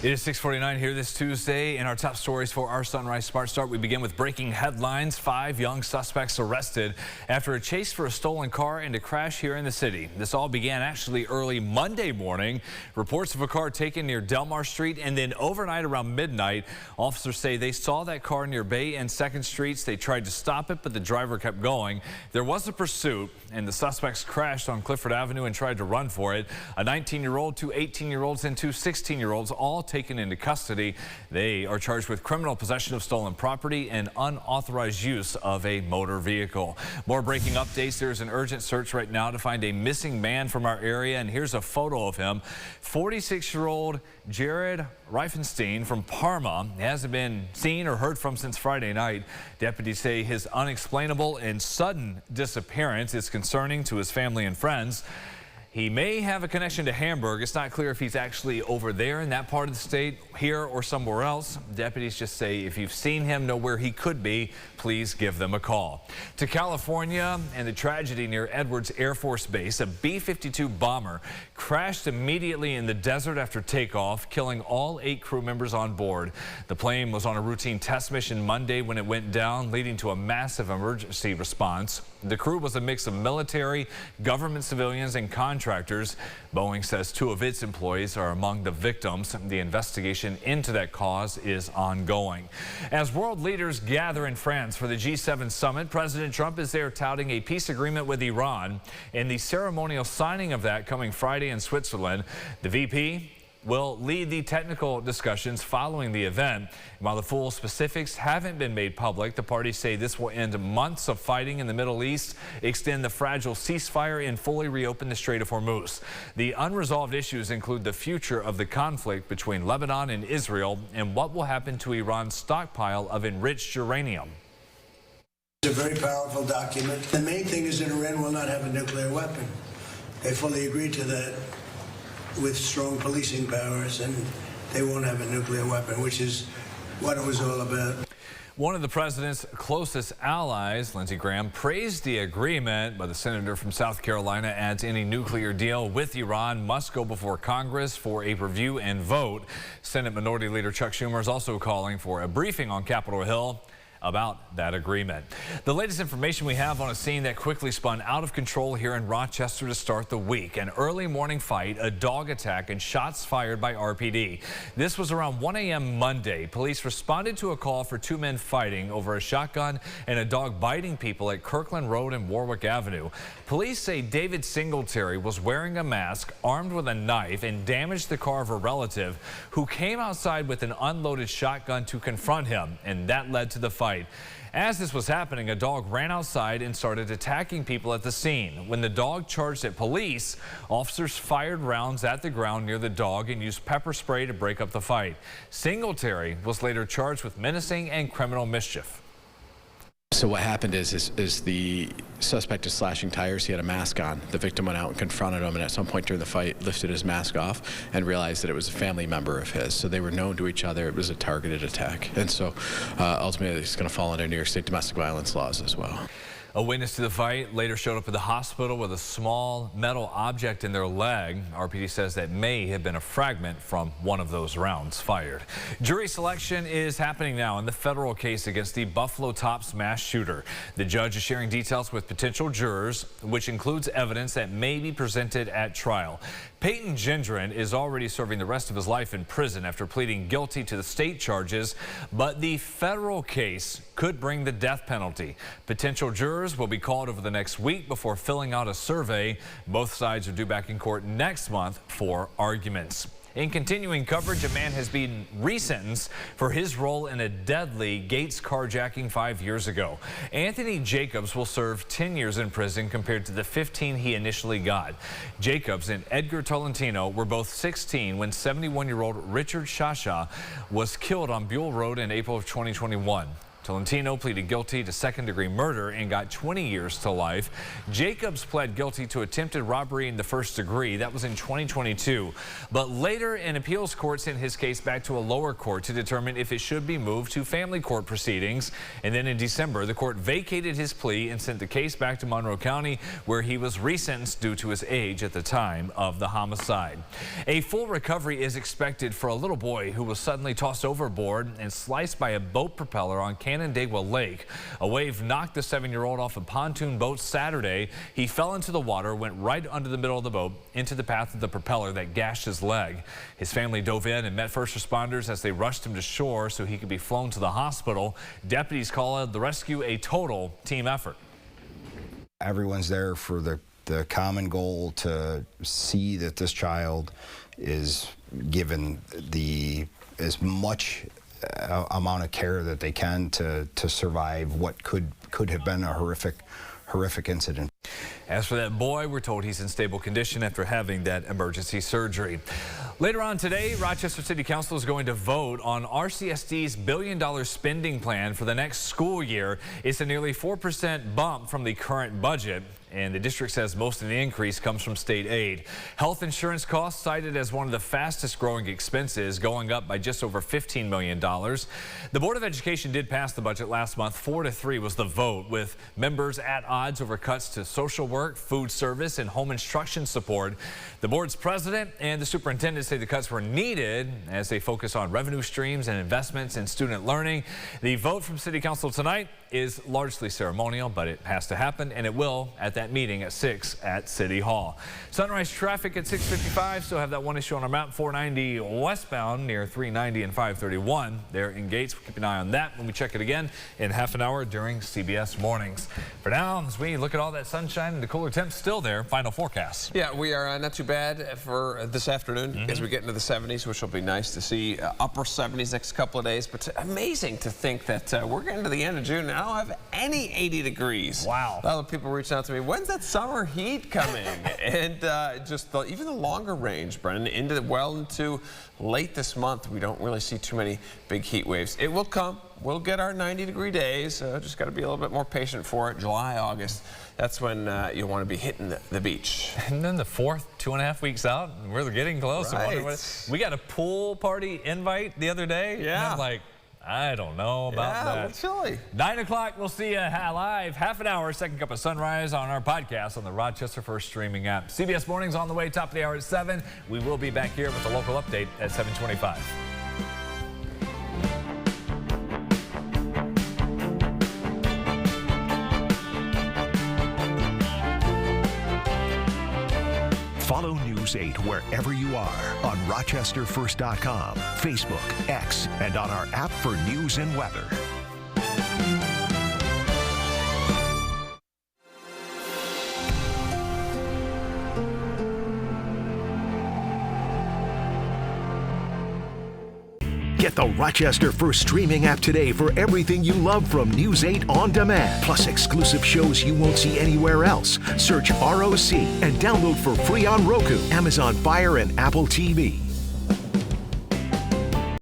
It is 6:49 here this Tuesday. In our top stories for our Sunrise Smart Start, we begin with breaking headlines. 5 young suspects arrested after a chase for a stolen car and a crash here in the city. This all began actually early Monday morning. Reports of a car taken near Delmar Street, and then overnight around midnight, officers say they saw that car near Bay and 2nd Streets. They tried to stop it, but the driver kept going. There was a pursuit, and the suspects crashed on Clifford Avenue and tried to run for it. A 19-year-old, 2 18-year-olds, and 2 16-year-olds all taken into custody. They are charged with criminal possession of stolen property and unauthorized use of a motor vehicle. More breaking updates. There's an urgent search right now to find a missing man from our area, and here's a photo of him. 46-year-old Jared Reifenstein from Parma hasn't been seen or heard from since Friday night. Deputies say his unexplainable and sudden disappearance is concerning to his family and friends. He may have a connection to Hamburg. It's not clear if he's actually over there in that part of the state, here or somewhere else. Deputies just say if you've seen him, know where he could be, please give them a call. To California and the tragedy near Edwards Air Force Base. A B-52 bomber crashed immediately in the desert after takeoff, killing all 8 crew members on board. The plane was on a routine test mission Monday when it went down, leading to a massive emergency response. The crew was a mix of military, government civilians, and contractors. Boeing says 2 of its employees are among the victims. The investigation into that cause is ongoing. As world leaders gather in France for the G7 summit, President Trump is there touting a peace agreement with Iran, and the ceremonial signing of that coming Friday in Switzerland. The VP will lead the technical discussions following the event. While the full specifics haven't been made public, the parties say this will end months of fighting in the Middle East, extend the fragile ceasefire, and fully reopen the Strait of Hormuz. The unresolved issues include the future of the conflict between Lebanon and Israel and what will happen to Iran's stockpile of enriched uranium. It's a very powerful document. The main thing is that Iran will not have a nuclear weapon. They fully agreed to that, with strong policing powers, and they won't have a nuclear weapon, which is what it was all about. One of the president's closest allies, Lindsey Graham, praised the agreement, but the senator from South Carolina adds any nuclear deal with Iran must go before Congress for a review and vote. Senate Minority Leader Chuck Schumer is also calling for a briefing on Capitol Hill about that agreement. The latest information we have on a scene that quickly spun out of control here in Rochester to start the week. An early morning fight, a dog attack, and shots fired by RPD. This was around 1 a.m. Monday. Police responded to a call for 2 men fighting over a shotgun and a dog biting people at Kirkland Road and Warwick Avenue. Police say David Singletary was wearing a mask, armed with a knife, and damaged the car of a relative who came outside with an unloaded shotgun to confront him, and that led to the fight. As this was happening, a dog ran outside and started attacking people at the scene. When the dog charged at police, officers fired rounds at the ground near the dog and used pepper spray to break up the fight. Singletary was later charged with menacing and criminal mischief. So what happened is the suspect is slashing tires. He had a mask on. The victim went out and confronted him, and at some point during the fight lifted his mask off and realized that it was a family member of his. So they were known to each other. It was a targeted attack. And so ultimately it's going to fall under New York State domestic violence laws as well. A witness to the fight later showed up at the hospital with a small metal object in their leg. RPD says that may have been a fragment from one of those rounds fired. Jury selection is happening now in the federal case against the Buffalo Tops mass shooter. The judge is sharing details with potential jurors, which includes evidence that may be presented at trial. Peyton Gendron is already serving the rest of his life in prison after pleading guilty to the state charges, but the federal case could bring the death penalty. Potential jurors will be called over the next week before filling out a survey. Both sides are due back in court next month for arguments. In continuing coverage, a man has been resentenced for his role in a deadly Gates carjacking 5 years ago. Anthony Jacobs will serve 10 years in prison compared to the 15 he initially got. Jacobs and Edgar Tolentino were both 16 when 71-year-old Richard Shasha was killed on Buell Road in April of 2021. Tolentino pleaded guilty to second-degree murder and got 20 years to life. Jacobs pled guilty to attempted robbery in the first degree. That was in 2022. But later, an appeals court sent his case back to a lower court to determine if it should be moved to family court proceedings. And then in December, the court vacated his plea and sent the case back to Monroe County, where he was resentenced due to his age at the time of the homicide. A full recovery is expected for a little boy who was suddenly tossed overboard and sliced by a boat propeller on Canandaigua Lake. A wave knocked the 7-year-old off a pontoon boat Saturday. He fell into the water, went right under the middle of the boat into the path of the propeller that gashed his leg. His family dove in and met first responders as they rushed him to shore so he could be flown to the hospital. Deputies call the rescue a total team effort. Everyone's there for the common goal to see that this child is given as much amount of care that they can to survive what could have been a horrific incident. As for that boy, we're told he's in stable condition after having that emergency surgery. Later on today, Rochester City Council is going to vote on RCSD's billion-dollar spending plan for the next school year. It's a nearly 4% bump from the current budget, and the district says most of the increase comes from state aid. Health insurance costs cited as one of the fastest growing expenses, going up by just over $15 million. The Board of Education did pass the budget last month. 4-3 was the vote, with members at odds over cuts to social work, food service, and home instruction support. The board's president and the superintendent say the cuts were needed as they focus on revenue streams and investments in student learning. The vote from City Council tonight is largely ceremonial, but it has to happen, and it will at that meeting at 6 at City Hall. Sunrise traffic at 6:55. Still have that one issue on our map, 490 westbound near 390 and 531 there in Gates. We'll keep an eye on that when we check it again in half an hour during CBS Mornings. For now, as we look at all that sunshine and the cooler temps still there, final forecast. Yeah, we are not too bad for this afternoon as we get into the 70s, which will be nice to see. Upper 70s next couple of days, but amazing to think that we're getting to the end of June and I don't have any 80 degrees. Wow. A lot of people reaching out to me, when's that summer heat coming? And even the longer range, Brendan, well into late this month, we don't really see too many big heat waves. It will come. We'll get our 90-degree days. Just got to be a little bit more patient for it. July, August, that's when you'll want to be hitting the beach. And then the 4th, 2.5 weeks out, we're getting close. Right. We got a pool party invite the other day. Yeah. And I'm like, I don't know about that. Yeah, it's chilly. 9 o'clock, we'll see you live, half an hour, second cup of sunrise on our podcast on the Rochester First streaming app. CBS Mornings on the way, top of the hour at 7. We will be back here with a local update at 7:25. Follow News 8 wherever you are on RochesterFirst.com, Facebook, X, and on our app for news and weather. Get the Rochester First streaming app today for everything you love from News 8 On Demand, plus exclusive shows you won't see anywhere else. Search ROC and download for free on Roku, Amazon Fire, and Apple TV.